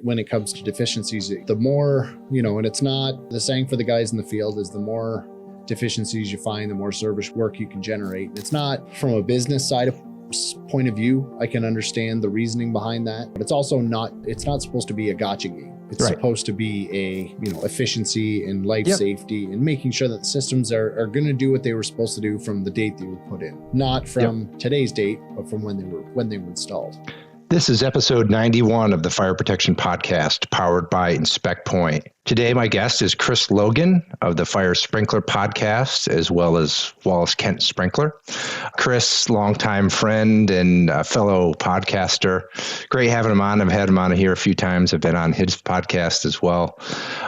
when it comes to deficiencies, the more, and it's not the saying for the guys in the field is the more deficiencies you find, the more service work you can generate. It's not from a business side of point of view. I can understand the reasoning behind that, but it's not supposed to be a gotcha game. It's right. Supposed to be a, efficiency and life safety and making sure that the systems are going to do what they were supposed to do from the date they were put in, not from today's date, but from when they were installed. This is episode 91 of the Fire Protection Podcast, powered by Inspect Point. Today, my guest is Chris Logan of the Fire Sprinkler Podcast, as well as Wallace Kent Sprinkler. Chris, longtime friend and fellow podcaster. Great having him on. I've had him on here a few times. I've been on his podcast as well.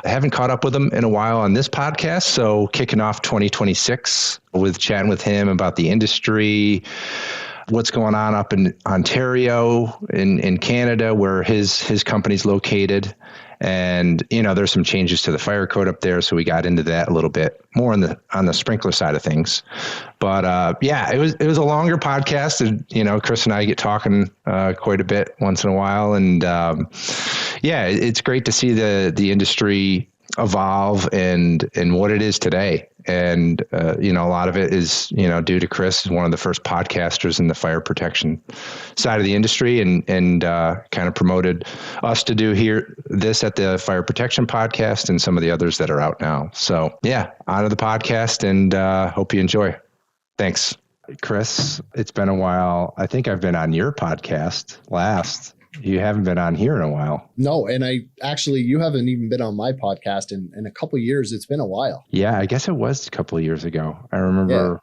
I haven't caught up with him in a while on this podcast, so kicking off 2026 with chatting with him about the industry, what's going on up in Ontario, in Canada, where his company's located. And, there's some changes to the fire code up there. So we got into that a little bit more on the sprinkler side of things. But it was a longer podcast. And, Chris and I get talking quite a bit once in a while. And it's great to see the industry evolve and what it is today. And, a lot of it is, due to Chris, is one of the first podcasters in the fire protection side of the industry and kind of promoted us to do this at the Fire Protection Podcast and some of the others that are out now. So on to the podcast and hope you enjoy. Thanks, Chris. It's been a while. I think I've been on your podcast last. You haven't been on here in a while. No, and you haven't even been on my podcast in a couple of years. It's been a while. Yeah, I guess it was a couple of years ago. I remember.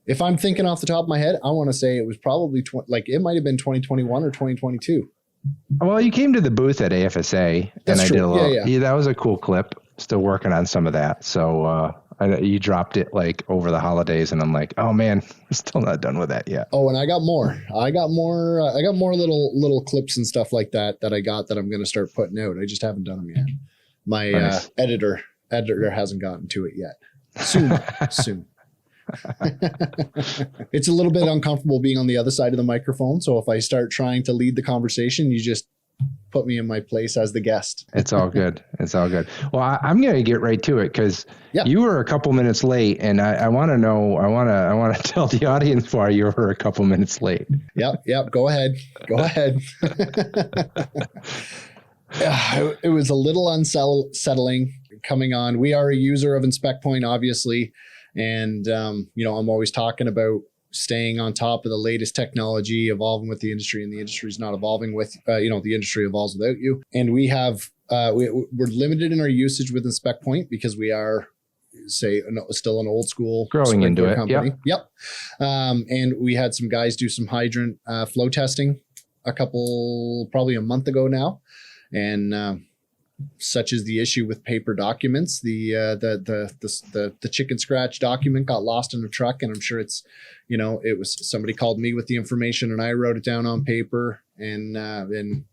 Yeah. If I'm thinking off the top of my head, I want to say it was probably it might have been 2021 or 2022. Well, you came to the booth at AFSA. That's true. I did a little. Yeah, that was a cool clip. Still working on some of that. So you dropped it over the holidays, and I'm like, oh man, we're still not done with that yet. Oh, and I got more. I got more little clips and stuff like that I got that I'm going to start putting out. I just haven't done them yet. My nice. editor hasn't gotten to it yet. Soon. It's a little bit uncomfortable being on the other side of the microphone. So if I start trying to lead the conversation, you just put me in my place as the guest. It's all good. Well, I'm going to get right to it because you were a couple minutes late, and I want to know. I want to tell the audience why you were a couple minutes late. Yep. Go ahead. It was a little unsettling coming on. We are a user of Inspect Point, obviously, and I'm always talking about staying on top of the latest technology, evolving with the industry, and the industry is not evolving with, the industry evolves without you. And we have, we're limited in our usage with Inspect Point because we are, still an old school growing into it company. Yep. And we had some guys do some hydrant flow testing probably a month ago now. And such is the issue with paper documents. The chicken scratch document got lost in a truck, and I'm sure it's, it was somebody called me with the information, and I wrote it down on paper, and then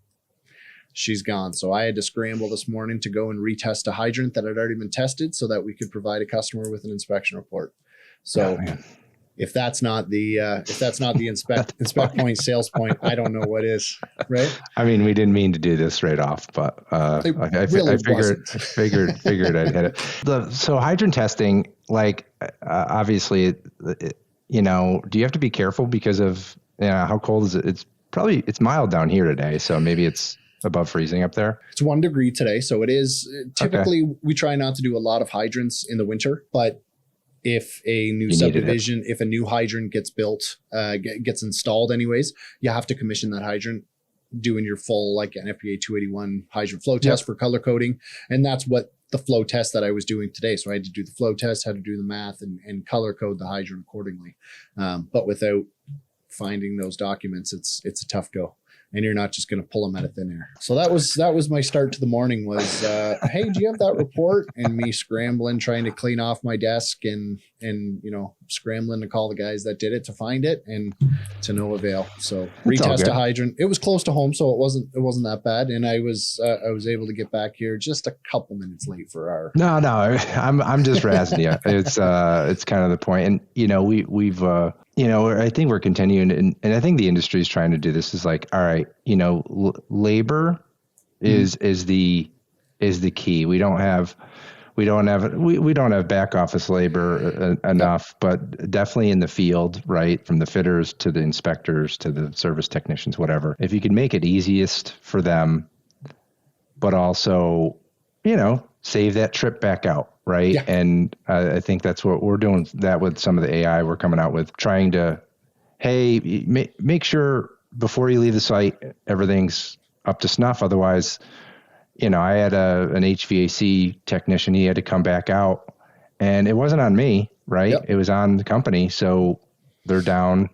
she's gone. So I had to scramble this morning to go and retest a hydrant that had already been tested, so that we could provide a customer with an inspection report. So. If that's not the Inspect Point sales point, I don't know what is, right? I mean, we didn't mean to do this right off, but I figured I'd hit it. So hydrant testing, obviously, do you have to be careful because of how cold is it? It's mild down here today, so maybe it's above freezing up there. It's 1 degree today, so it is. Typically, we try not to do a lot of hydrants in the winter, but if a new subdivision, if a new hydrant gets built, gets installed anyways, you have to commission that hydrant, doing your full NFPA 281 hydrant flow test for color coding. And that's what the flow test that I was doing today. So I had to do the flow test, had to do the math and color code the hydrant accordingly. But without finding those documents, it's a tough go. And you're not just going to pull them out of thin air. So that was my start to the morning was, hey, do you have that report? And me scrambling, trying to clean off my desk and scrambling to call the guys that did it to find it, and to no avail. So retest a hydrant. It was close to home, so it wasn't that bad. And I was able to get back here just a couple minutes late for our. No, I'm just razzing you. It's kind of the point. And we've I think we're continuing, and I think the industry is trying to do this. Is all right, labor is the key. We don't have back office labor enough, but definitely in the field, right? From the fitters to the inspectors to the service technicians, whatever. If you can make it easiest for them, but also, save that trip back out, right? Yeah. And I think that's what we're doing that with some of the AI we're coming out with, trying to, hey, make sure before you leave the site, everything's up to snuff. Otherwise, I had an HVAC technician. He had to come back out, and it wasn't on me, right? Yep. It was on the company. So they're down,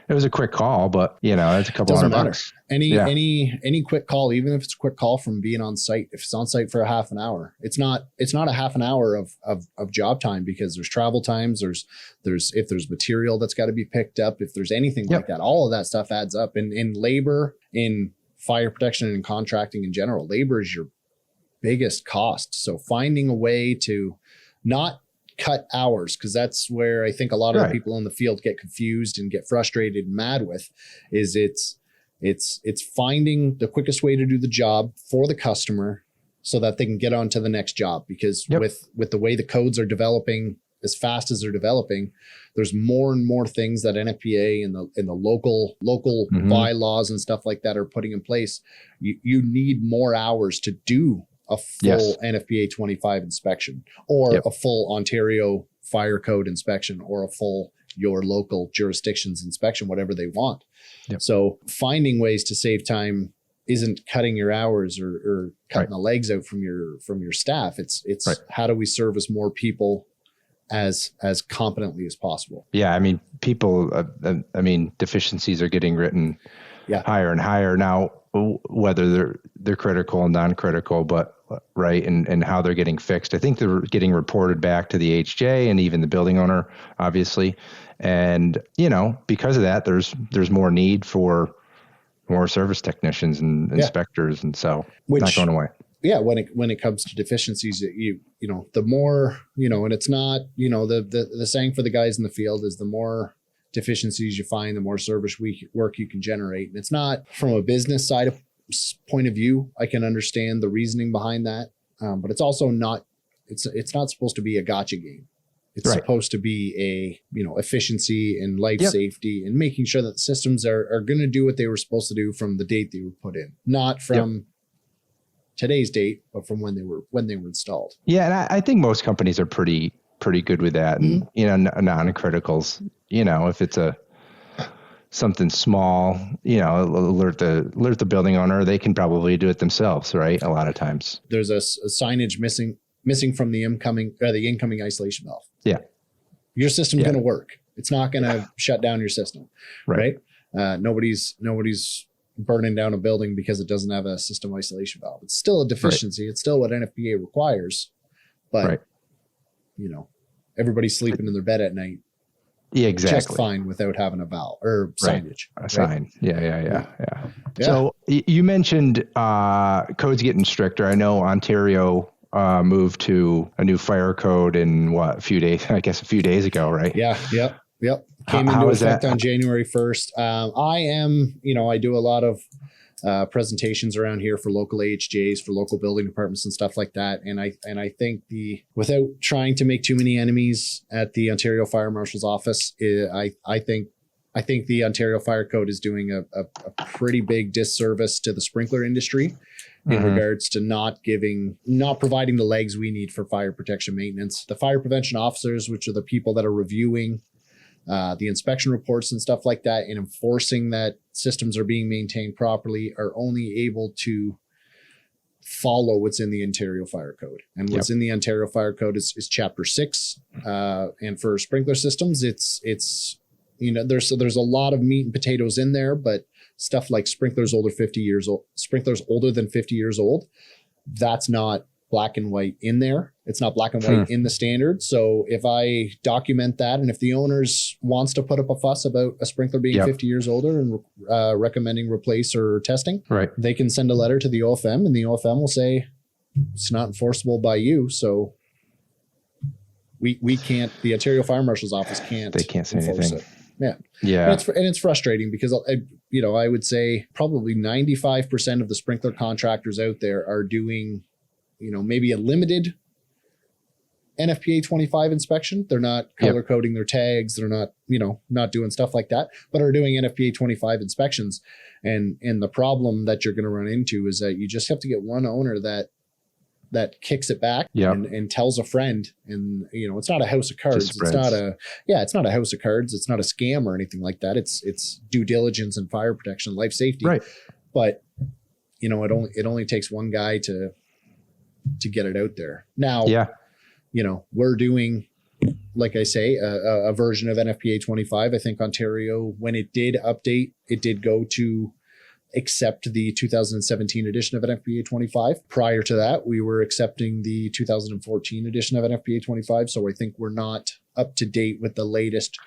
it was a quick call, but it's a couple $100. Any quick call, even if it's a quick call from being on site, if it's on site for a half an hour, it's not a half an hour of job time, because there's travel times, if there's material that's got to be picked up, if there's anything like that, all of that stuff adds up. And in labor, in fire protection and contracting in general, labor is your biggest cost. So finding a way to not cut hours, because that's where I think a lot of the people in the field get confused and get frustrated and mad with, is it's finding the quickest way to do the job for the customer so that they can get on to the next job. Because with the way the codes are developing as fast as they're developing, there's more and more things that NFPA and the local bylaws and stuff like that are putting in place. You need more hours to do a full NFPA 25 inspection, or a full Ontario Fire Code inspection, or a full your local jurisdiction's inspection, whatever they want. So finding ways to save time isn't cutting your hours or cutting the legs out from your staff. It's how do we service more people as competently as possible? Yeah. I mean, deficiencies are getting written higher and higher now, whether they're critical and non-critical, but and how they're getting fixed. I think they're getting reported back to the HJ and even the building owner, obviously. And, because of that, there's more need for more service technicians and inspectors. And so it's not going away. Yeah. When it comes to deficiencies, the more, and it's not, the saying for the guys in the field is the more deficiencies you find, the more service work you can generate. And it's not from a business side of point of view. I can understand the reasoning behind that. But it's also not, it's not supposed to be a gotcha game. It's supposed to be a, efficiency and life safety, and making sure that the systems are going to do what they were supposed to do from the date they were put in, not from today's date, but from when they were installed. Yeah. And I think most companies are pretty good with that. And, non-criticals, if it's something small, alert the building owner, they can probably do it themselves. Right. A lot of times there's a signage missing from the incoming isolation valve. Yeah. Your system's going to work. It's not going to shut down your system. Right. Nobody's burning down a building because it doesn't have a system isolation valve. It's still a deficiency. It's still what NFPA requires, but everybody's sleeping in their bed at night. Yeah, exactly. Just fine without having a valve or signage. A sign. Yeah. So you mentioned codes getting stricter. I know Ontario moved to a new fire code in a few days ago, right? Yeah. Yep. Came into effect on January 1st. I do a lot of presentations around here for local AHJs, for local building departments and stuff like that. And I think without trying to make too many enemies at the Ontario Fire Marshal's office, I think the Ontario Fire Code is doing a pretty big disservice to the sprinkler industry in regards to not providing the legs we need for fire protection maintenance. The fire prevention officers, which are the people that are reviewing the inspection reports and stuff like that, and enforcing that systems are being maintained properly, are only able to follow what's in the Ontario Fire Code. And what's in the Ontario Fire Code is Chapter 6. And for sprinkler systems, it's there's a lot of meat and potatoes in there, but stuff like sprinklers older than 50 years old, that's not black and white in there. It's not black and white in the standard. So if I document that, and if the owners wants to put up a fuss about a sprinkler being 50 years older and recommending replace or testing, they can send a letter to the OFM, and the OFM will say it's not enforceable by you. So we can't, the Ontario Fire Marshal's office can't. They can't say anything. Yeah. And it's frustrating because, I would say probably 95% of the sprinkler contractors out there are doing, maybe a limited NFPA 25 inspection. They're not color coding their tags. They're not, not doing stuff like that, but are doing NFPA 25 inspections. And the problem that you're going to run into is that you just have to get one owner that kicks it back and tells a friend. And, it's not a house of cards. It's not a house of cards. It's not a scam or anything like that. It's due diligence and fire protection, life safety. Right. But, it only takes one guy to get it out there. Now, we're doing, like I say, a version of NFPA 25. I think Ontario, when it did update, it did go to accept the 2017 edition of NFPA 25. Prior to that, we were accepting the 2014 edition of NFPA 25. So I think we're not up to date with the latest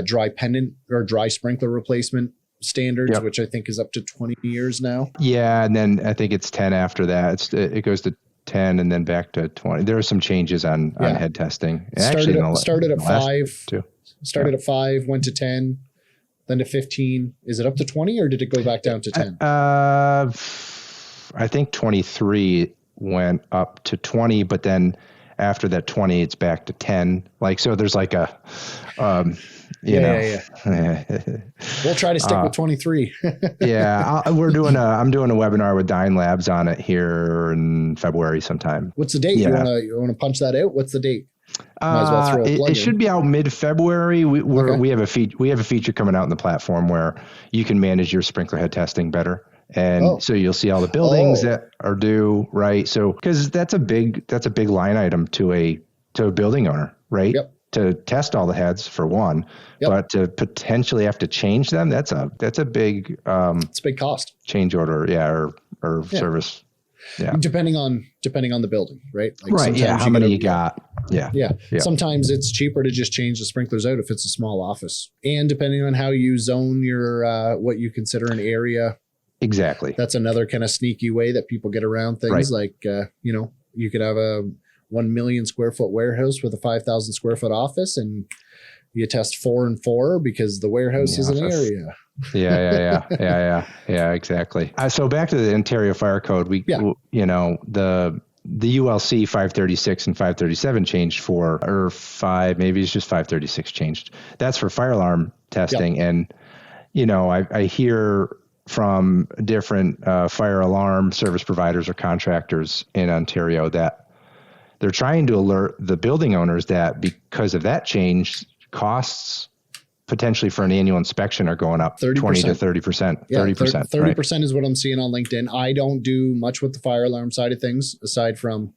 dry pendant or dry sprinkler replacement standards, which I think is up to 20 years now. Yeah. And then I think it's 10 after that. It goes to 10 and then back to 20. There are some changes on head testing. Started at 5, at 5, went to 10, then to 15. Is it up to 20 or did it go back down to 10? I think 23 went up to 20, but then after that 20, it's back to 10. So there's like a, We'll try to stick with 23. I'm doing a webinar with Dine Labs on it here in February sometime. What's the date? You want to punch that out? What's the date? Might as well throw a plug it should be out mid-February. We have a feature coming out in the platform where you can manage your sprinkler head testing better. And so you'll see all the buildings that are due, right? So, because that's a big line item to a building owner, right? Yep. To test all the heads for one, but to potentially have to change them, that's a big it's a big cost. Change order, or service. Yeah. Depending on the building, right? Right. Yeah. How many you got? Yeah. Sometimes it's cheaper to just change the sprinklers out if it's a small office, and depending on how you zone your what you consider an area. Exactly. That's another kind of sneaky way that people get around things. Right. You could have a 1 million square foot warehouse with a 5,000 square foot office, and you test 4 and 4 because the warehouse is an area. Yeah, exactly. So back to the Ontario Fire Code, the ULC 536 and 537 changed maybe it's just 536 changed. That's for fire alarm testing. And, I hear from different fire alarm service providers or contractors in Ontario that they're trying to alert the building owners that because of that change, costs potentially for an annual inspection are going up 30%. 20 to 30%. 30%. 30% is what I'm seeing on LinkedIn. I don't do much with the fire alarm side of things aside from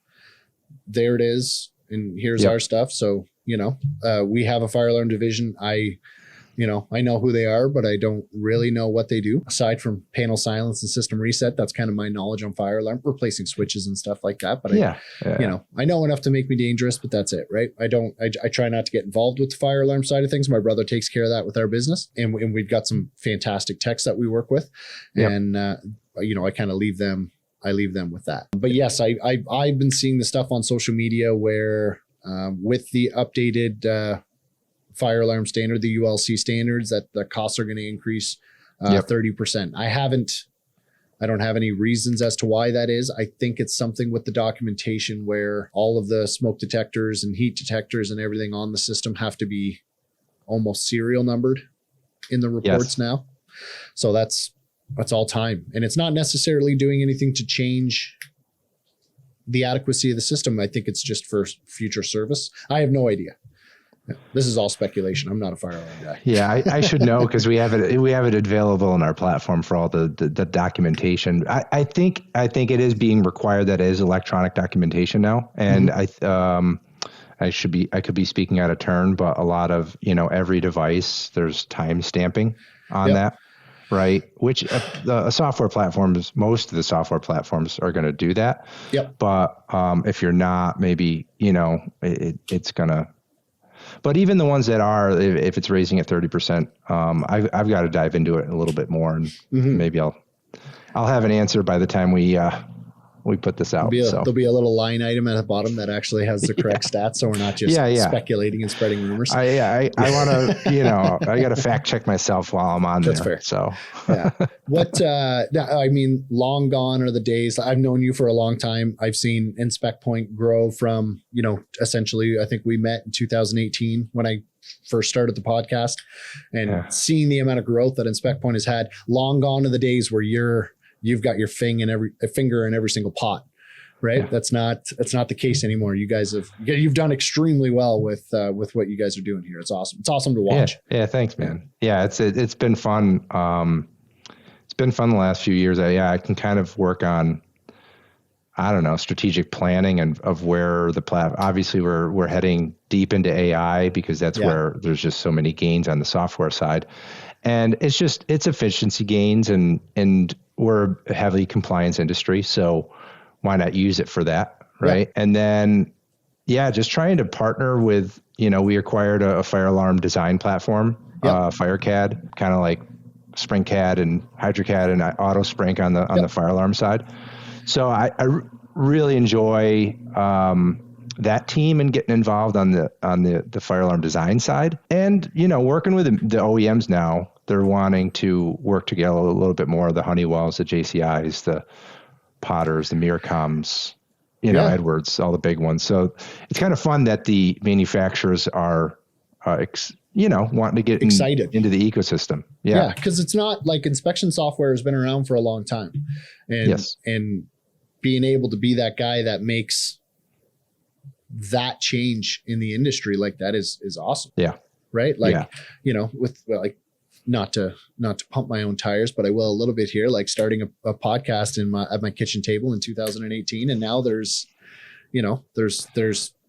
there it is and here's our stuff. So, we have a fire alarm division. I know who they are, but I don't really know what they do aside from panel silence and system reset. That's kind of my knowledge on fire alarm, replacing switches and stuff like that. But I know enough to make me dangerous, but that's it, right? I try not to get involved with the fire alarm side of things. My brother takes care of that with our business, and we've got some fantastic techs that we work with, and I kind of leave them with that. But yes, I've been seeing the stuff on social media where with the updated fire alarm standard, the ULC standards, that the costs are going to increase 30%. I don't have any reasons as to why that is. I think it's something with the documentation where all of the smoke detectors and heat detectors and everything on the system have to be almost serial numbered in the reports now. So that's all time. And it's not necessarily doing anything to change the adequacy of the system. I think it's just for future service. I have no idea. This is all speculation. I'm not a fire alarm guy. Yeah, I should know because we have it available in our platform for all the documentation. I think it is being required that it is electronic documentation now, and I could be speaking out of turn, but a lot of every device there's time stamping on that, right? Which most of the software platforms are going to do that. Yep. But if you're not, maybe it's gonna. But even the ones that are, if it's raising at 30%, I've got to dive into it a little bit more, and maybe I'll have an answer by the time we we put this out. There'll be a little line item at the bottom that actually has the correct stats, so we're not just speculating and spreading rumors. I want to, I got to fact check myself while I'm on That's there. fair. So I mean, long gone are the days. I've known you for a long time. I've seen Inspect Point grow from, essentially, I think we met in 2018 when I first started the podcast, and seeing the amount of growth that Inspect Point has had. Long gone are the days where you've got your finger in every single pot, right? Yeah. That's not the case anymore. You've done extremely well with what you guys are doing here. It's awesome. It's awesome to watch. Yeah. Thanks, man. Yeah. It's been fun. It's been fun the last few years. I can kind of work on, strategic planning and of where obviously we're heading deep into AI because that's where there's just so many gains on the software side. And it's efficiency gains and we're a heavily compliance industry. So why not use it for that? Right. Yeah. And then, just trying to partner with, we acquired a fire alarm design platform, FireCAD, kind of like SpringCAD and HydroCAD and AutoSprink on the fire alarm side. So I really enjoy that team and getting involved on the fire alarm design side, and working with the OEMs now. They're wanting to work together a little bit more. The Honeywells, the JCIs, the Potters, the Mircoms, Edwards, all the big ones. So it's kind of fun that the manufacturers are wanting to get excited into the ecosystem. Yeah, because it's not like inspection software has been around for a long time, and being able to be that guy that makes that change in the industry like that is awesome. Yeah. Right. Like, not to pump my own tires, but I will a little bit here, like starting a podcast at my kitchen table in 2018. And now there's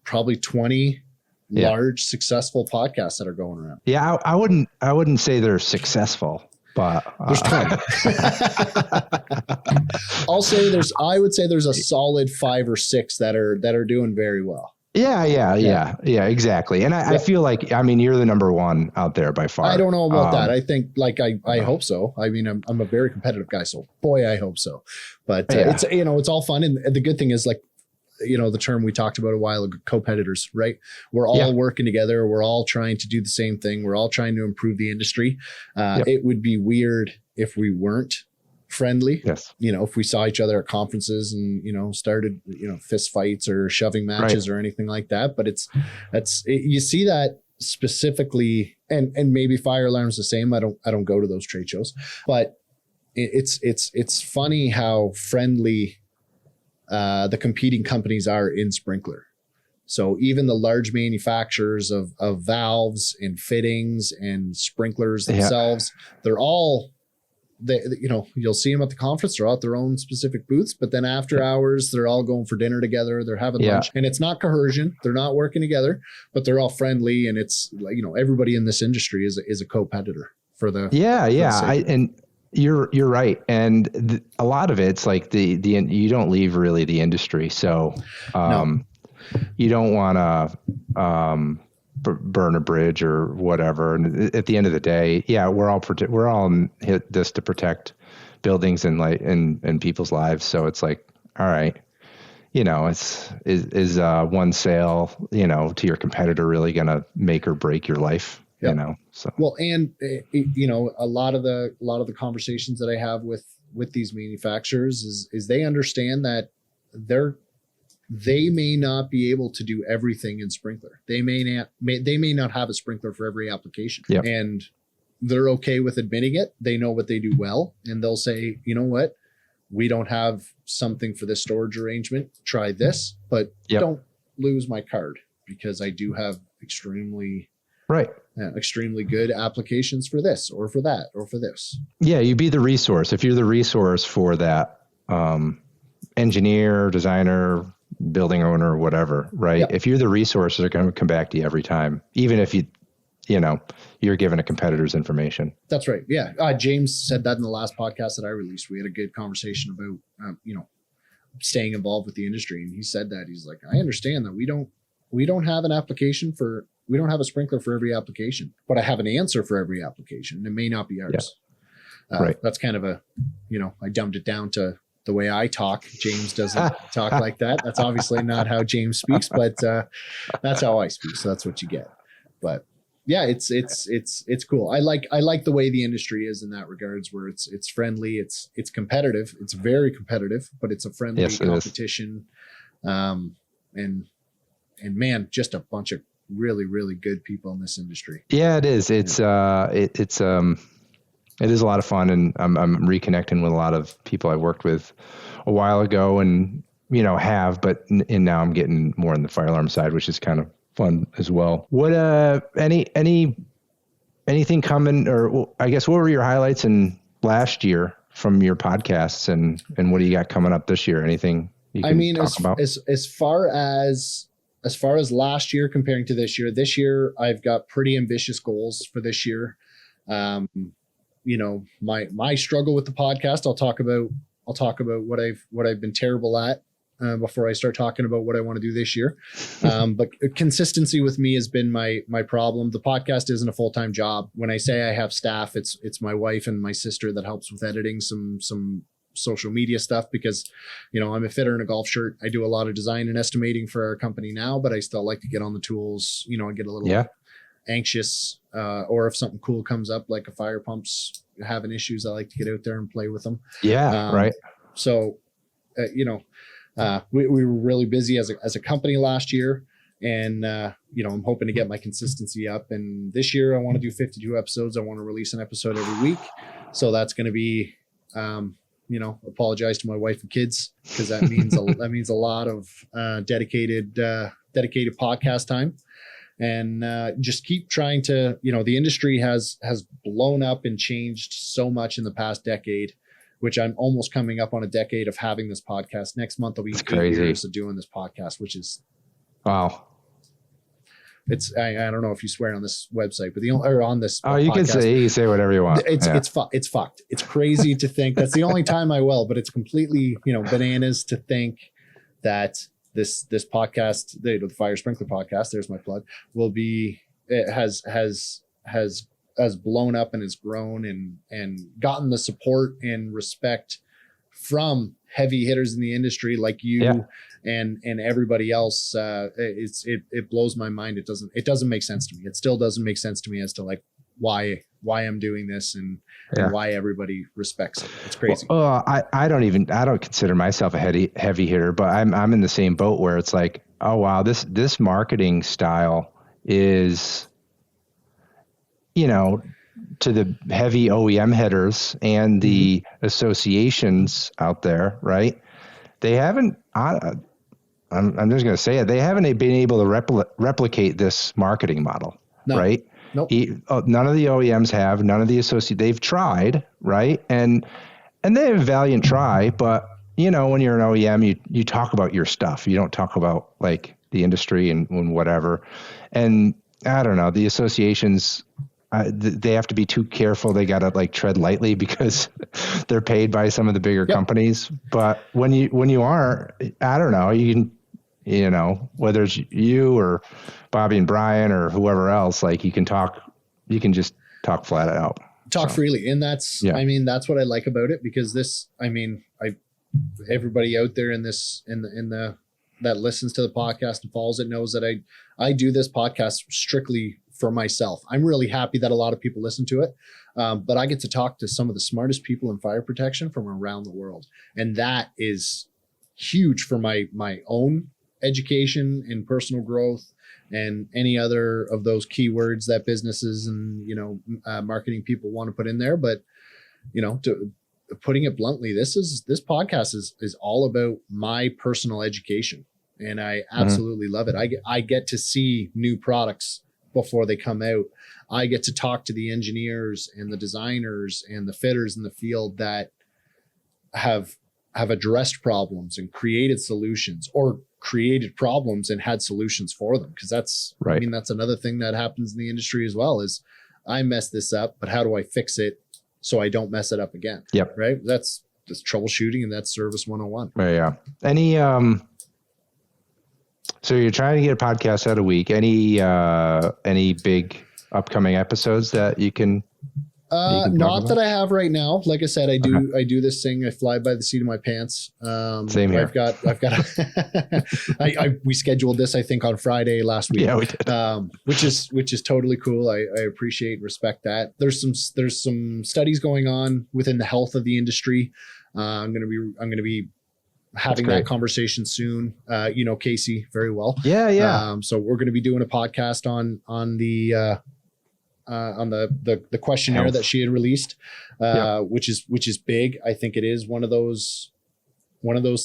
probably 20 large successsive podcasts that are going around. Yeah. I wouldn't say they're successful, but there's 20. I would say there's a solid 5 or 6 that are doing very well. Yeah, exactly. And I feel like, you're the number one out there by far. I don't know about that. I think I hope so. I mean, I'm a very competitive guy, so boy, I hope so. But it's, it's all fun. And the good thing is the term we talked about a while ago, co-competitors, right? We're all working together. We're all trying to do the same thing. We're all trying to improve the industry. It would be weird if we weren't friendly. Yes. If we saw each other at conferences and, started, fist fights or shoving matches or anything like that. But you see that specifically, and maybe fire alarms the same. I don't go to those trade shows, but it's funny how friendly the competing companies are in sprinkler. So even the large manufacturers of valves and fittings and sprinklers themselves, they're all, you'll see them at the conference. They're at their own specific booths, but then after hours, they're all going for dinner together. They're having lunch, and it's not coercion. They're not working together, but they're all friendly. And it's like, everybody in this industry is a co-competitor for the. And you're right. And a lot of it's like you don't leave really the industry. So, you don't want to, burn a bridge or whatever. And at the end of the day, we're all in this to protect buildings and people's lives. So it's like, all right, is one sale, to your competitor really going to make or break your life? So well, and a lot of the conversations that I have with these manufacturers is they understand that they may not be able to do everything in sprinkler. They may not have a sprinkler for every application, and they're okay with admitting it. They know what they do well, and they'll say, you know what, we don't have something for this storage arrangement. Try this, but don't lose my card because I do have extremely good applications for this or for that or for this. Yeah, you be the resource. If you're the resource for that engineer, designer, building owner, whatever, right? If you're the resource, they're going to come back to you every time, even if you're given a competitor's information. That's right. Yeah. James said that in the last podcast that I released. We had a good conversation about, staying involved with the industry. And he said that he's like, I understand that we don't have an application we don't have a sprinkler for every application, but I have an answer for every application. It may not be ours. That's kind of I dumbed it down to the way I talk. James doesn't talk like that. That's obviously not how James speaks, but that's how I speak. So that's what you get. But yeah, it's cool. I like the way the industry is in that regards, where it's friendly, it's competitive, it's very competitive, but it's a friendly competition. And man, just a bunch of really, really good people in this industry. Yeah, it is. It is a lot of fun, and I'm reconnecting with a lot of people I worked with a while ago, and and now I'm getting more on the fire alarm side, which is kind of fun as well. What anything coming, or I guess what were your highlights in last year from your podcasts, and what do you got coming up this year? Anything you can talk about? As far as last year comparing to this year I've got pretty ambitious goals for this year. My struggle with the podcast, I'll talk about what I've been terrible at before I start talking about what I want to do this year. But consistency with me has been my problem. The podcast isn't a full-time job. When I say I have staff, it's my wife and my sister that helps with editing some social media stuff, because I'm a fitter in a golf shirt. I do a lot of design and estimating for our company now, but I still like to get on the tools. I get a little anxious, or if something cool comes up, like a fire pump's having issues, I like to get out there and play with them. Right. So we were really busy as a company last year, and I'm hoping to get my consistency up, and this year I want to do 52 episodes. I want to release an episode every week, so that's going to be apologize to my wife and kids, because that means a lot of dedicated podcast time, and just keep trying to, the industry has blown up and changed so much in the past decade, which I'm almost coming up on a decade of having this podcast. Next month will be 8 years of doing this podcast, which is wow. It's I don't know if you swear on this website, but on this. Oh, you podcast, can say whatever you want. It's fucked. It's crazy to think that's the only time I will, but it's completely bananas to think that this podcast, the Fire Sprinkler podcast, there's my plug, has blown up and has grown and gotten the support and respect from heavy hitters in the industry like you and everybody else. It blows my mind. It doesn't make sense to me. It still doesn't make sense to me as to like why I'm doing this and why everybody respects it. It's crazy. Well, I don't consider myself a heavy hitter, but I'm in the same boat where it's like, oh wow, this marketing style is, to the heavy OEM headers and the associations out there, right? They haven't, I'm just going to say it, they haven't been able to replicate this marketing model, right? Nope. None of the OEMs have, none of the associates, they've tried, right? And they have a valiant try, but when you're an OEM, you talk about your stuff. You don't talk about like the industry and whatever. And I don't know, the associations, they have to be too careful. They got to like tread lightly because they're paid by some of the bigger companies. But when you are, I don't know, you can, whether it's you or Bobby and Brian or whoever else, like you can just talk flat out. Talk freely. And that's, that's what I like about it, because everybody out there in that listens to the podcast and follows it knows that I do this podcast strictly for myself. I'm really happy that a lot of people listen to it. But I get to talk to some of the smartest people in fire protection from around the world. And that is huge for my own education and personal growth and any other of those keywords that businesses and, marketing people want to put in there. But, putting it bluntly, this podcast is all about my personal education, and I absolutely love it. I get to see new products before they come out. I get to talk to the engineers and the designers and the fitters in the field that have addressed problems and created solutions, or created problems and had solutions for them. Because that's right. That's another thing that happens in the industry as well, is I messed this up, but how do I fix it so I don't mess it up again? Yep. Right. That's troubleshooting, and that's service 101. Yeah. So you're trying to get a podcast out a week. Any big upcoming episodes that you can Not that I have right now. Like I said, I do this thing. I fly by the seat of my pants. Same here. I've got, we scheduled this, I think, on Friday last week. Yeah, we did. Which is totally cool. I appreciate and respect that. There's some studies going on within the health of the industry. I'm going to be having that conversation soon. You know, Casey very well. Yeah. So we're going to be doing a podcast on the questionnaire that she had released, which is big. I think it is one of those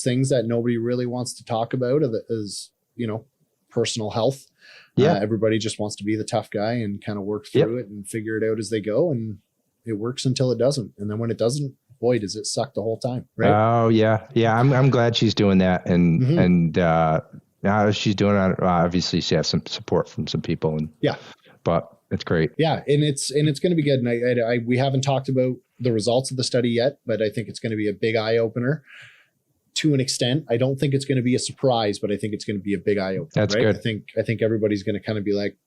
things that nobody really wants to talk about is, you know, personal health. Yeah. Everybody just wants to be the tough guy and kind of work through it and figure it out as they go. And it works until it doesn't. And then when it doesn't, boy, does it suck the whole time. Right. Oh yeah. Yeah. I'm glad she's doing that. And now she's doing it. Obviously she has some support from some people but it's great. Yeah. And it's going to be good. And we haven't talked about the results of the study yet, but I think it's going to be a big eye opener to an extent. I don't think it's going to be a surprise, but I think it's going to be a big eye opener. That's good. I think everybody's going to kind of be like,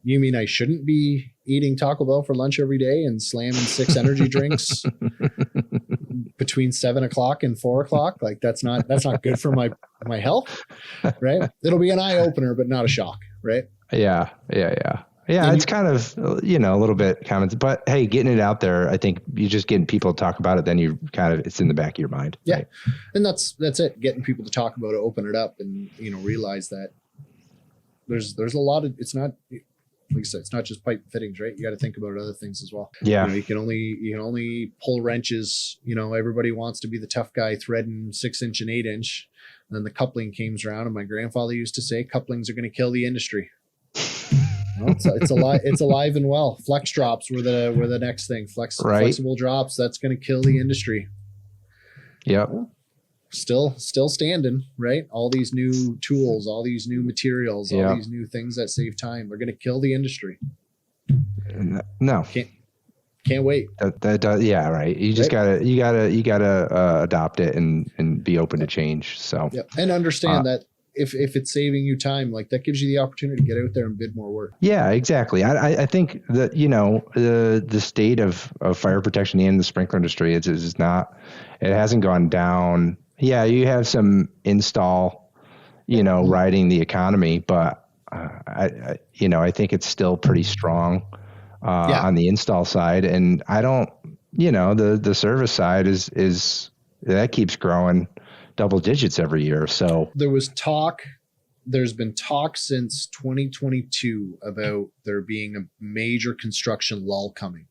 you mean I shouldn't be eating Taco Bell for lunch every day and slamming 6 energy drinks between 7 o'clock and 4 o'clock? Like that's not good for my health. Right. It'll be an eye opener, but not a shock. Right. Yeah. It's kind of, you know, a little bit common, but hey, getting it out there, I think you're just getting people to talk about it. Then you kind of, it's in the back of your mind. Yeah. Right? And that's it. Getting people to talk about it, open it up and, you know, realize that there's a lot of, it's not, like I said, it's not just pipe fittings, right? You got to think about other things as well. Yeah. You know, you can only pull wrenches. You know, everybody wants to be the tough guy threading 6-inch and 8-inch. And then the coupling came around, and my grandfather used to say, couplings are going to kill the industry. Well, it's alive and well. Flex drops were the next thing. Flexible drops. That's going to kill the industry. Yep. Still standing, right? All these new tools, all these new materials, all these new things that save time. They're going to kill the industry. No, can't wait. That does, yeah, right. You just gotta adopt it and be open to change. So and understand that if it's saving you time, like that gives you the opportunity to get out there and bid more work. Yeah, exactly. I think that, you know, the state of fire protection in the sprinkler industry is not, it hasn't gone down. Yeah, you have some install, you know, riding the economy, but I think it's still pretty strong on the install side. And I don't, you know, the service side is that keeps growing double digits every year. So there's been talk since 2022 about there being a major construction lull coming.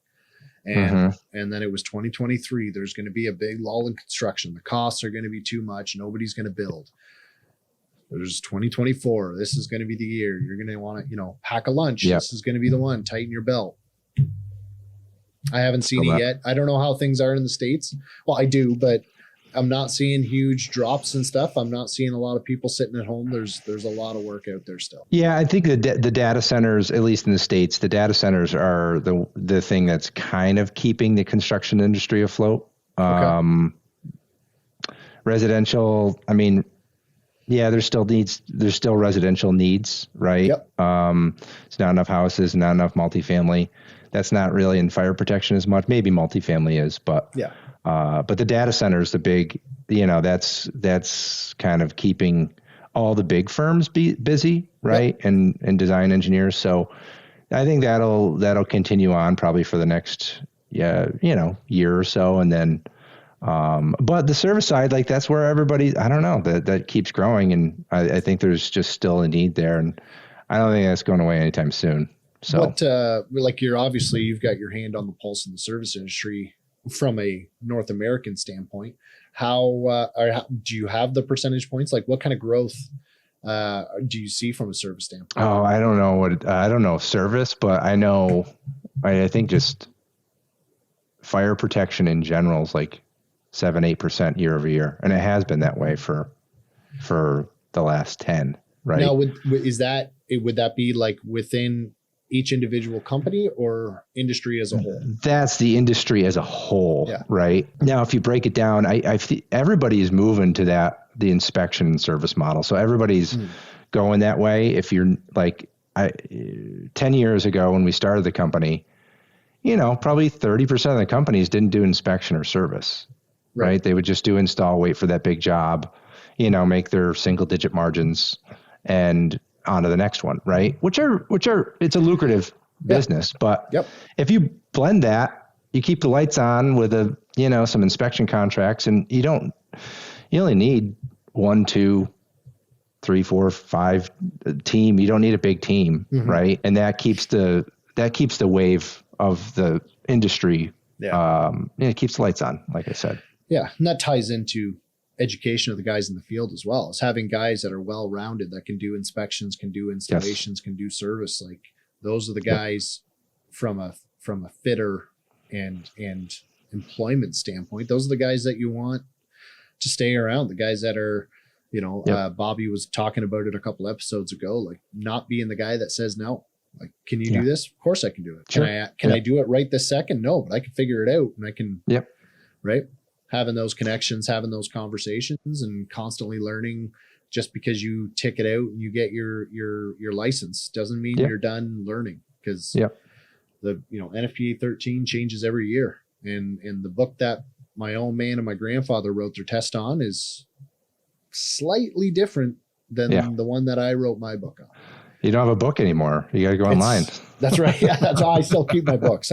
And then it was 2023. There's going to be a big lull in construction. The costs are going to be too much. Nobody's going to build. There's 2024. This is going to be the year. You're going to want to, you know, pack a lunch. Yep. This is going to be the one. Tighten your belt. I haven't seen it yet. I don't know how things are in the States. Well, I do, but I'm not seeing huge drops and stuff. I'm not seeing a lot of people sitting at home. There's a lot of work out there still. Yeah, I think the data centers, at least in the States, the data centers are the thing that's kind of keeping the construction industry afloat. Residential, I mean, yeah, there's still residential needs, right? Yep. It's not enough houses, not enough multifamily. That's not really in fire protection as much. Maybe multifamily is, but yeah. But the data center is the big, you know, that's kind of keeping all the big firms busy, right? Yep. And design engineers. So I think that'll continue on probably for the next, year or so. And then, but the service side, like that's where everybody, I don't know, that keeps growing. And I think there's just still a need there. And I don't think that's going away anytime soon. So what, like you've got your hand on the pulse of the service industry from a North American standpoint. How do you have the percentage points? Like what kind of growth do you see from a service standpoint? Oh, I don't know I don't know service, but I know, I think just fire protection in general is like 7-8% year over year. And it has been that way for the last 10, right? Now, would that be like within each individual company or industry as a whole? That's the industry as a whole, right? Now, if you break it down, everybody is moving to the inspection and service model. So everybody's going that way. If you're like 10 years ago when we started the company, probably 30% of the companies didn't do inspection or service, right? They would just do install, wait for that big job, make their single digit margins and on to the next one, right? Which are it's a lucrative business, but if you blend that, you keep the lights on with some inspection contracts, and you only need 1, 2, 3, 4, 5 team. You don't need a big team, right? And that keeps the wave of the industry. It keeps the lights on, like I said. Yeah, and that ties into education of the guys in the field as well, as having guys that are well-rounded, that can do inspections, can do installations, can do service. Like those are the guys from a fitter and employment standpoint. Those are the guys that you want to stay around. The guys that are, Bobby was talking about it a couple episodes ago, like not being the guy that says no. Like, can you do this? Of course I can do it. Sure. Can I do it right this second? No, but I can figure it out, and I can. Right. Having those connections, having those conversations, and constantly learning. Just because you tick it out and you get your license doesn't mean you're done learning, because the NFPA 13 changes every year, and the book that my own man and my grandfather wrote their test on is slightly different than the one that I wrote my book on. You don't have a book anymore. You got to go online. That's right. Yeah, that's why I still keep my books.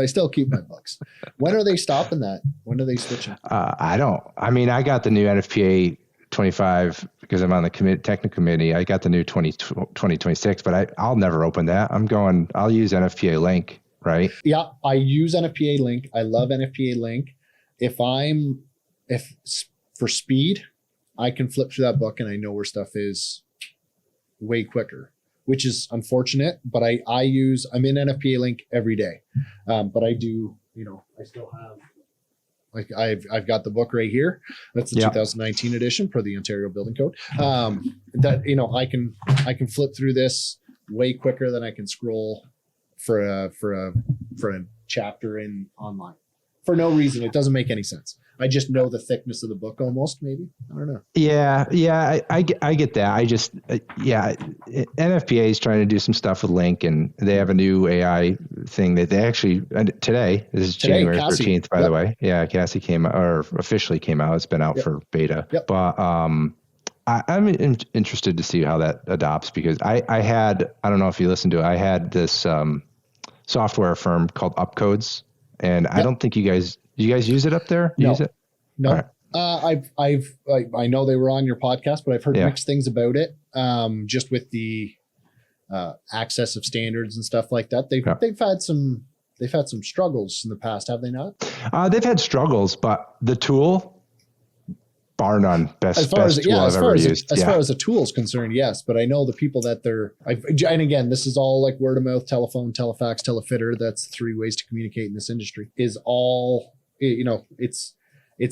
When are they stopping that? When are they switching? I got the new NFPA 25 because I'm on the technical committee. I got the new 2026, but I'll never open that. I'll use NFPA Link, right? Yeah, I use NFPA Link. I love NFPA Link. If for speed, I can flip through that book and I know where stuff is way quicker, which is unfortunate, but I'm in NFPA Link every day. But I do, I still have, like I've got the book right here. That's the 2019 edition per the Ontario Building Code. That, I can flip through this way quicker than I can scroll for a chapter in online for no reason. It doesn't make any sense. I just know the thickness of the book almost, maybe. I don't know. Yeah, I get that. NFPA is trying to do some stuff with Link, and they have a new AI thing that they actually, today, this is January 13th, by the way. Yeah, Cassie officially came out. It's been out for beta. But I'm interested to see how that adopts, because I don't know if you listened to it, I had this software firm called Upcodes, and I don't think you guys use it up there? Use it? No. Right. I know they were on your podcast, but I've heard mixed things about it. Just with the access of standards and stuff like that. They've had some struggles in the past, have they not? They've had struggles, but the tool, bar none, best tool I've ever used. As far as the tool is concerned, yes. But I know the people that and again, this is all like word of mouth, telephone, telefax, telefitter. That's 3 ways to communicate in this industry. Is all, it's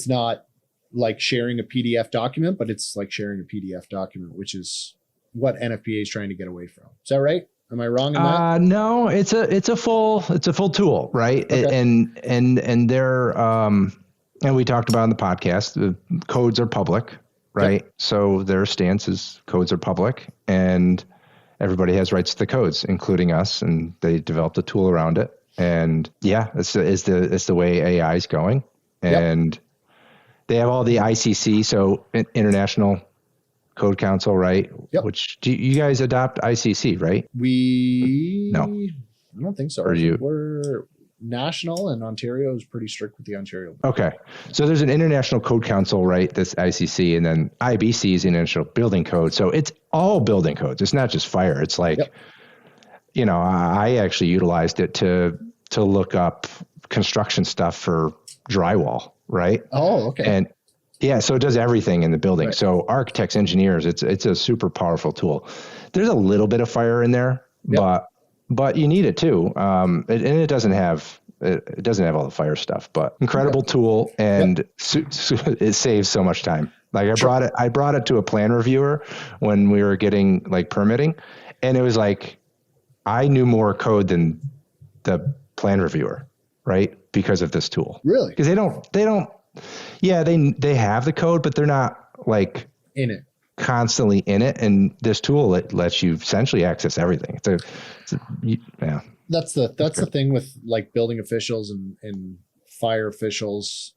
not like sharing a PDF document, but it's like sharing a PDF document, which is what NFPA is trying to get away from. Is that right? Am I wrong in that? No, it's a full tool, right? Okay. And they're and we talked about on the podcast, the codes are public, right? Yep. So their stance is codes are public, and everybody has rights to the codes, including us, and they developed a tool around it. And it's the way AI is going. And they have all the ICC, so International Code Council, right? Yep. Which do you guys adopt ICC, right? No, I don't think so. We're national, and Ontario is pretty strict with the Ontario. Okay. So there's an International Code Council, right? That's ICC, and then IBC is the International Building Code. So it's all building codes. It's not just fire. It's like, I actually utilized it to look up construction stuff for drywall, right? Oh, okay. And so it does everything in the building. Right. So architects, engineers, it's a super powerful tool. There's a little bit of fire in there, but you need it too. And it doesn't have all the fire stuff, but incredible tool, and it saves so much time. Like I brought it to a plan reviewer when we were getting like permitting, and it was like I knew more code than the plan reviewer, right? Because of this tool. Really? Because they don't. Yeah, they have the code, but they're not like in it constantly in it. And this tool, it lets you essentially access everything. That's the thing with like building officials and fire officials,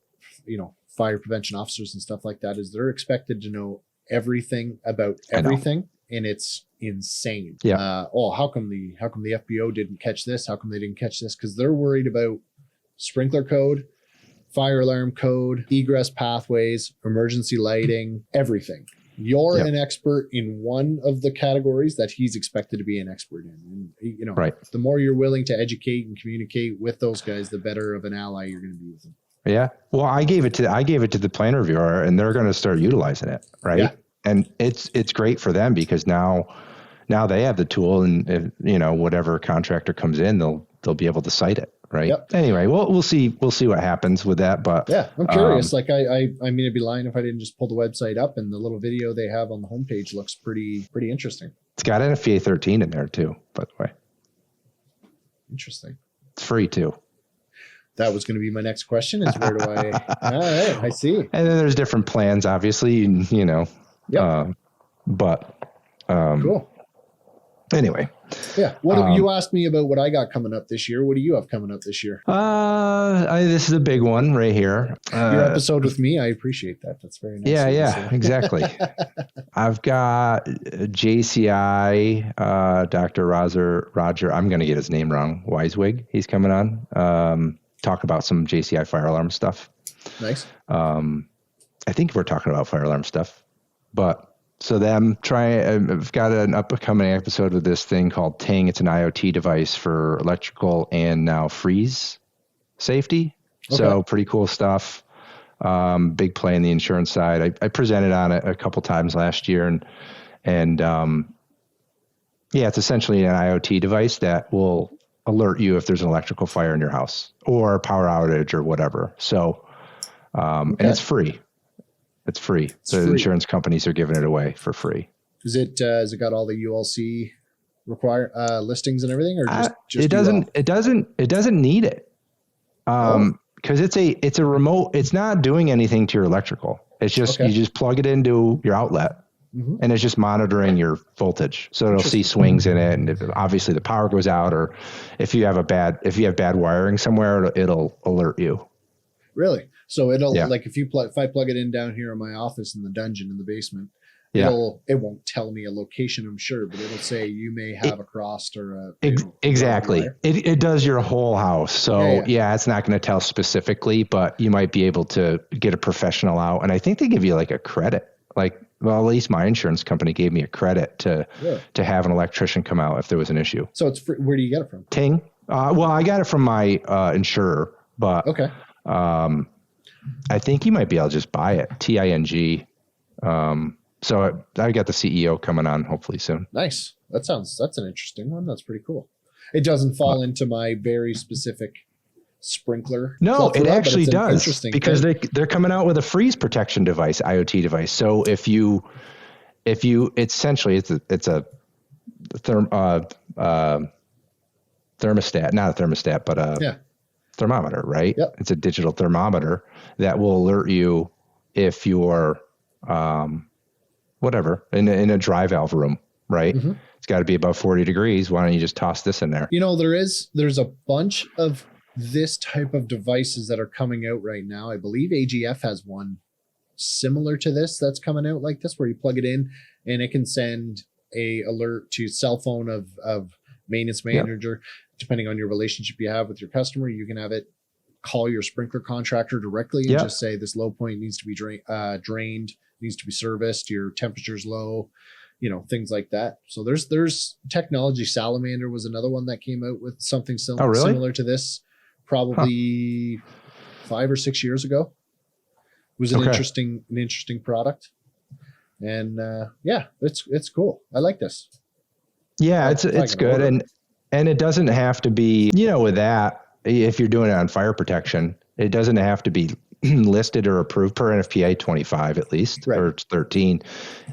fire prevention officers and stuff like that, is they're expected to know everything about everything, and it's insane. Yeah. How come the FBO didn't catch this? How come they didn't catch this? Because they're worried about sprinkler code, fire alarm code, egress pathways, emergency lighting, everything. You're an expert in one of the categories that he's expected to be an expert in. And, right. The more you're willing to educate and communicate with those guys, the better of an ally you're going to be with them. Yeah. Well, I gave it to the plan reviewer, and they're going to start utilizing it. Right. Yeah. And it's great for them because now they have the tool, and if, whatever contractor comes in, they'll be able to cite it. Right. Yep. Anyway, we'll see what happens with that. But yeah, I'm curious. Like I mean, I'd be lying if I didn't just pull the website up, and the little video they have on the homepage looks pretty interesting. It's got NFPA 13 in there too, by the way. Interesting. It's free too. That was going to be my next question, is where do I, all right, I see. And then there's different plans, obviously, Yeah. Cool. Anyway. Yeah. What you asked me about what I got coming up this year. What do you have coming up this year? This is a big one right here. Your episode with me. I appreciate that. That's very nice. Yeah, exactly. I've got JCI, Dr. Roger. I'm going to get his name wrong. Weiswig. He's coming on. Talk about some JCI fire alarm stuff. Nice. I think we're talking about fire alarm stuff, but so I've got an upcoming episode with this thing called Ting. It's an IoT device for electrical and now freeze safety. Okay. So pretty cool stuff. Big play in the insurance side. I presented on it a couple times last year, and it's essentially an IoT device that will alert you if there's an electrical fire in your house or power outage or whatever. So, and it's free. It's free. The insurance companies are giving it away for free. Is it? Has it got all the ULC listings and everything, or just it doesn't? It doesn't need it. Because it's a remote. It's not doing anything to your electrical. It's just you just plug it into your outlet, and it's just monitoring your voltage. So it'll see swings in it, and if obviously the power goes out, or if you have bad wiring somewhere, it'll alert you. Really? So it'll like if I plug it in down here in my office in the dungeon in the basement, it won't tell me a location, I'm sure, but it'll say you may have a crossed or a exactly. It does your whole house. So it's not going to tell specifically, but you might be able to get a professional out. And I think they give you like a credit. Like, well, at least my insurance company gave me a credit to have an electrician come out if there was an issue. So it's free. Where do you get it from? Ting. Well, I got it from my insurer, but okay. I think you might be able to just buy it. TING. So I got the CEO coming on hopefully soon. Nice. That's an interesting one. That's pretty cool. It doesn't fall into my very specific sprinkler. No, it actually does, because they're coming out with a freeze protection device, IoT device. So if you essentially it's a thermostat, not a thermostat, but a thermometer, right? Yep. It's a digital thermometer that will alert you if you're whatever in a dry valve room, right? Mm-hmm. It's got to be above 40 degrees. Why don't you just toss this in there? There's a bunch of this type of devices that are coming out right now. I believe AGF has one similar to this that's coming out like this, where you plug it in and it can send a alert to cell phone of maintenance manager. Depending on your relationship you have with your customer, you can have it call your sprinkler contractor directly and just say this low point needs to be drained, needs to be serviced, your temperature's low, things like that. So there's technology. Salamander was another one that came out with something similar to this, probably 5 or 6 years ago. It was an interesting product. And it's cool. I like this. Yeah, it's good. And it doesn't have to be, with that, if you're doing it on fire protection, it doesn't have to be listed or approved per NFPA 25 at least, or 13.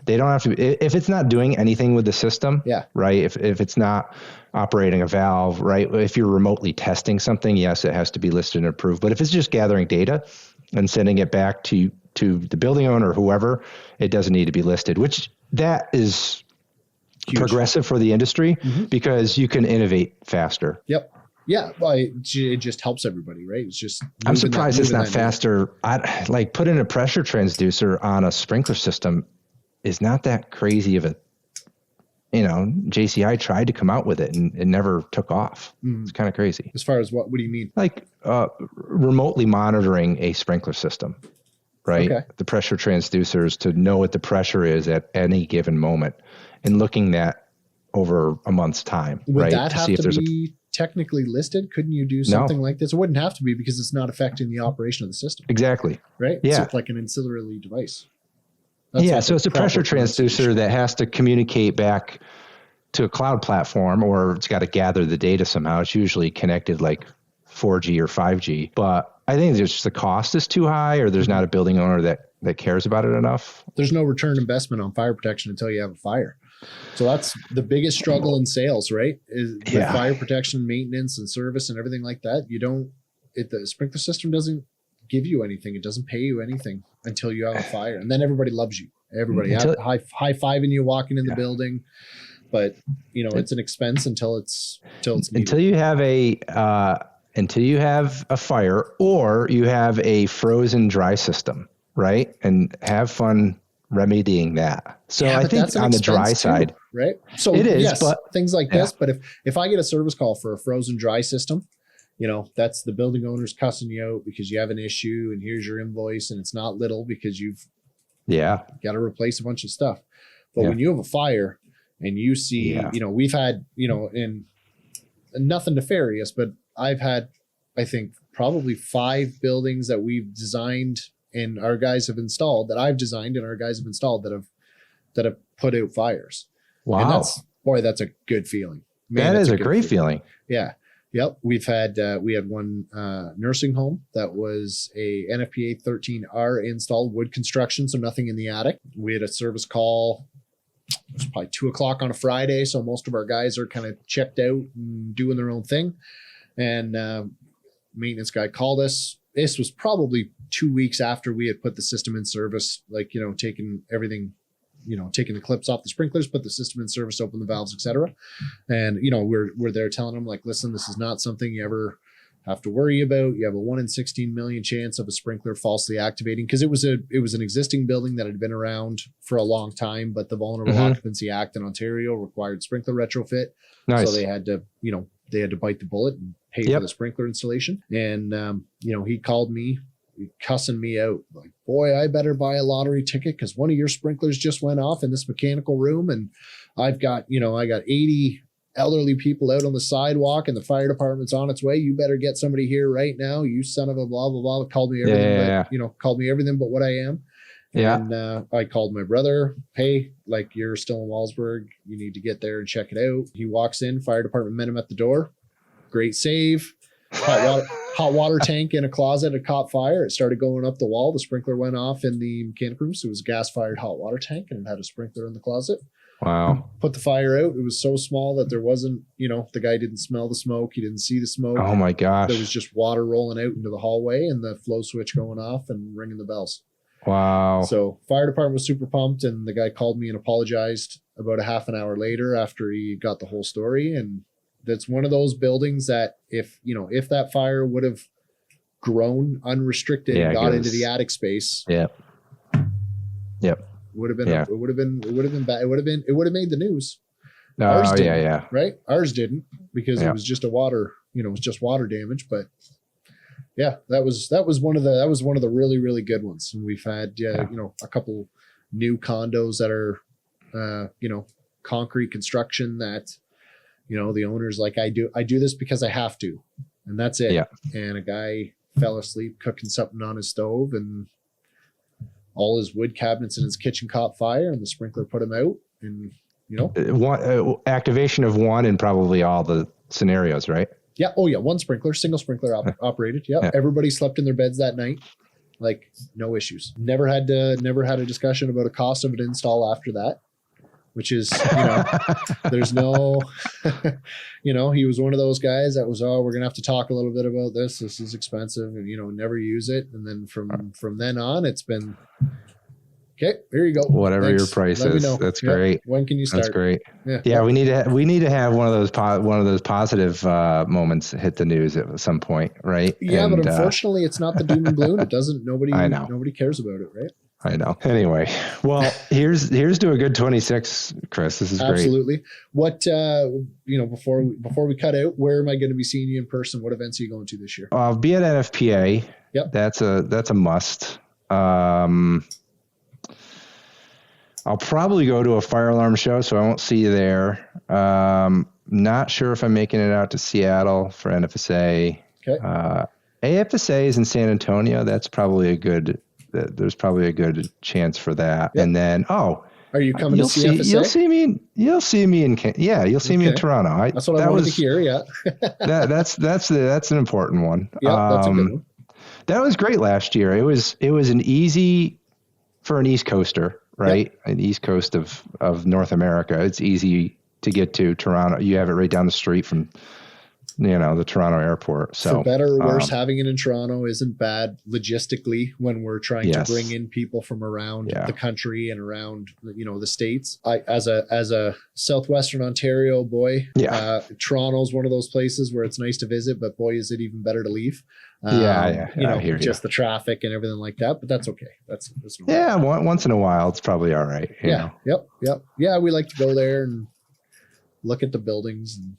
They don't have to, if it's not doing anything with the system, right? If it's not operating a valve, right? If you're remotely testing something, yes, it has to be listed and approved. But if it's just gathering data and sending it back to the building owner or whoever, it doesn't need to be listed, which that is progressive for the industry because you can innovate faster. Yep. Yeah, well, it just helps everybody, right? It's just I'm surprised it's not faster. I like putting a pressure transducer on a sprinkler system is not that crazy of a, JCI tried to come out with it and it never took off. It's kind of crazy. As far as what do you mean? Like remotely monitoring a sprinkler system, right? Okay. The pressure transducers to know what the pressure is at any given moment and looking at over a month's time, Would right? that have to be technically listed? Couldn't you do something like this? It wouldn't have to be because it's not affecting the operation of the system. Exactly. Right? Yeah. It's like an ancillary device. So it's a pressure transducer that has to communicate back to a cloud platform, or it's got to gather the data somehow. It's usually connected like 4G or 5G. But I think there's just the cost is too high, or there's not a building owner that cares about it enough. There's no return investment on fire protection until you have a fire. So that's the biggest struggle in sales, right? Is with fire protection, maintenance, and service and everything like that. The sprinkler system doesn't give you anything. It doesn't pay you anything until you have a fire, and then everybody loves you. Everybody high fiving you walking in the building, but it's an expense until it's needed. Until you have a fire or you have a frozen dry system, right? And have fun remedying that. So I think on the dry side, right? So it is, but things like this. But if I get a service call for a frozen dry system, that's the building owner's cussing you out because you have an issue and here's your invoice and it's not little because you've got to replace a bunch of stuff. But when you have a fire and you see, we've had, in nothing nefarious, but I've had, I think, probably 5 buildings that we've designed and our guys have installed that I've designed and our guys have installed that have put out fires. Wow. And that's a good feeling. Man, that is a great feeling. Yeah. Yep. We had one nursing home that was a NFPA 13R installed wood construction. So nothing in the attic. We had a service call. It was probably 2:00 on a Friday. So most of our guys are kind of checked out and doing their own thing. And maintenance guy called us. This was probably 2 weeks after we had put the system in service, taking everything, taking the clips off the sprinklers, put the system in service, open the valves, etc. And, we're there telling them like, listen, this is not something you ever have to worry about. You have a 1 in 16 million chance of a sprinkler falsely activating because it was an existing building that had been around for a long time, but the Vulnerable Occupancy Act in Ontario required sprinkler retrofit. Nice. So they had to bite the bullet and pay for the sprinkler installation. And, he called me cussing me out like, boy, I better buy a lottery ticket because one of your sprinklers just went off in this mechanical room. And I got 80 elderly people out on the sidewalk and the fire department's on its way. You better get somebody here right now. You son of a blah, blah, blah. Called me everything, called me everything but what I am. Yeah. And I called my brother. Hey, like you're still in Walsburg. You need to get there and check it out. He walks in, fire department met him at the door. Great save. Hot water tank in a closet had caught fire. It started going up the wall. The sprinkler went off in the mechanic room. So it was a gas fired hot water tank and it had a sprinkler in the closet. Wow. Put the fire out. It was so small that there wasn't, the guy didn't smell the smoke. He didn't see the smoke. Oh my gosh. There was just water rolling out into the hallway and the flow switch going off and ringing the bells. Wow. So fire department was super pumped and the guy called me and apologized about a half an hour later after he got the whole story. And that's one of those buildings that if that fire would have grown unrestricted and got into the attic space. Yep. Would have been bad. It would have made the news. Ours didn't, right? Ours didn't because it was just water damage. But yeah, that was one of the really, really good ones. And we've had a couple new condos that are concrete construction that the owner's like, I do this because I have to, and that's it. Yeah. And a guy fell asleep cooking something on his stove and all his wood cabinets in his kitchen caught fire and the sprinkler put him out. And one activation of one in probably all the scenarios, right? Yeah. Oh yeah. One sprinkler, single sprinkler operated. Yep. Yeah. Everybody slept in their beds that night. Like no issues. Never had a discussion about a cost of an install after that, which is, there's no, he was one of those guys that was, we're going to have to talk a little bit about this. This is expensive and, never use it. And then from then on, it's been Okay, here you go. Whatever Thanks. your price Let me is. know. That's Yep. great. When can you start? That's great. Yeah. Yeah, we need to have one of those positive moments hit the news at some point, right? Yeah, And, but unfortunately, it's not the doom and gloom. It doesn't. I know. Nobody cares about it, right? I know. Anyway, well, here's to a good 26, Chris. This is great. Absolutely. What before we cut out, where am I going to be seeing you in person? What events are you going to this year? I'll be at NFPA. Yep. That's a must. I'll probably go to a fire alarm show, so I won't see you there. Not sure if I'm making it out to Seattle for NFSA. Okay. AFSA is in San Antonio. That's probably there's probably a good chance for that. Yep. And then, are you coming to CFSA? You'll see me in me in Toronto. That's what I wanted to hear. Yeah. that's an important one. Yeah, that's a good one. That was great last year. It was an easy for an East Coaster, right? Yep. An East Coast of North America. It's easy to get to Toronto. You have it right down the street from the Toronto airport. So for better or worse, having it in Toronto isn't bad logistically when we're trying to bring in people from around the country and around the States. As a Southwestern Ontario boy, Toronto's one of those places where it's nice to visit, but boy, is it even better to leave. Just the traffic and everything like that, but that's okay. That's once in a while, it's probably all right. Yep. Yeah, we like to go there and look at the buildings and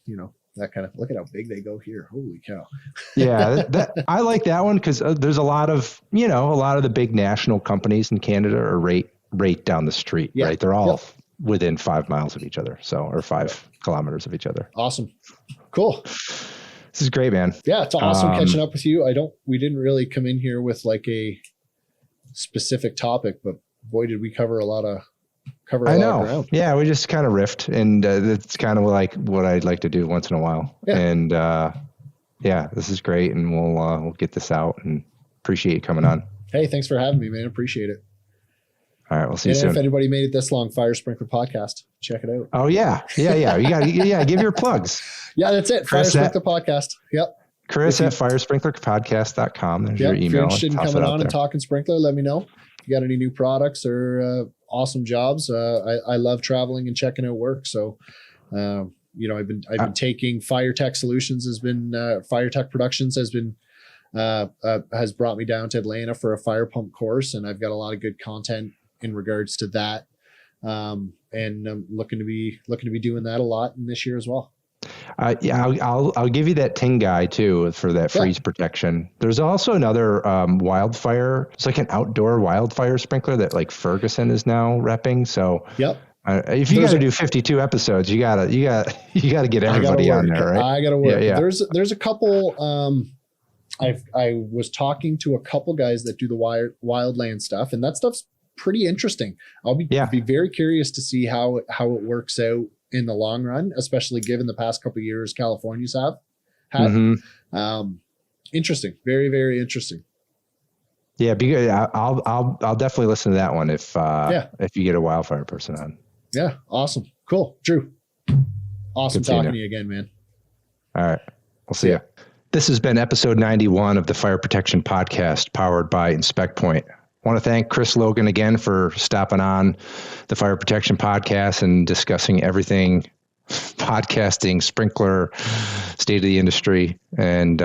that kind of, look at how big they go here. Holy cow. Yeah. I like that one because there's a lot of the big national companies in Canada are right down the street, right? They're all within 5 miles of each other. Or 5 kilometers of each other. Awesome. Cool. This is great, man. Yeah. It's awesome catching up with you. We didn't really come in here with like a specific topic, but boy, did we cover a lot of ground. Yeah, we just kind of riffed, and it's kind of like what I'd like to do once in a while. Yeah. And this is great, and we'll get this out, and appreciate you coming on. Hey, thanks for having me, man. Appreciate it. All right, we'll see you soon. If anybody made it this long, Fire Sprinkler Podcast, check it out. Oh yeah. You got give your plugs. Yeah, that's it. Chris Fire Sprinkler Podcast. Yep. Chris at firesprinklerpodcast.com. There's your email. If you're interested in coming on and talking sprinkler, let me know. If you got any new products or awesome jobs. I love traveling and checking out work. So, I've been taking Fire Tech Solutions Fire Tech Productions has brought me down to Atlanta for a fire pump course, and I've got a lot of good content in regards to that. And I'm looking to be doing that a lot in this year as well. I'll give you that Ting guy too for that freeze protection. There's also another wildfire. It's like an outdoor wildfire sprinkler that like Ferguson is now repping. So if you got to do 52 episodes, you gotta get everybody on there, right? I gotta work. Yeah. There's a couple. I was talking to a couple guys that do the wildland stuff, and that stuff's pretty interesting. I'll be very curious to see how it works out in the long run, especially given the past couple of years Californians have had. Mm-hmm. Interesting. Very, very interesting. Yeah. I'll definitely listen to that one if you get a wildfire person on. Yeah. Awesome. Cool. Drew. Awesome talking to you again, man. All right. We'll see you. This has been episode 91 of the Fire Protection Podcast powered by Inspect Point. I want to thank Chris Logan again for stopping on the Fire Protection Podcast and discussing everything podcasting, sprinkler, state of the industry. And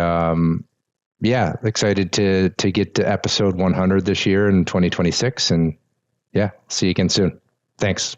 excited to get to episode 100 this year in 2026. And see you again soon. Thanks.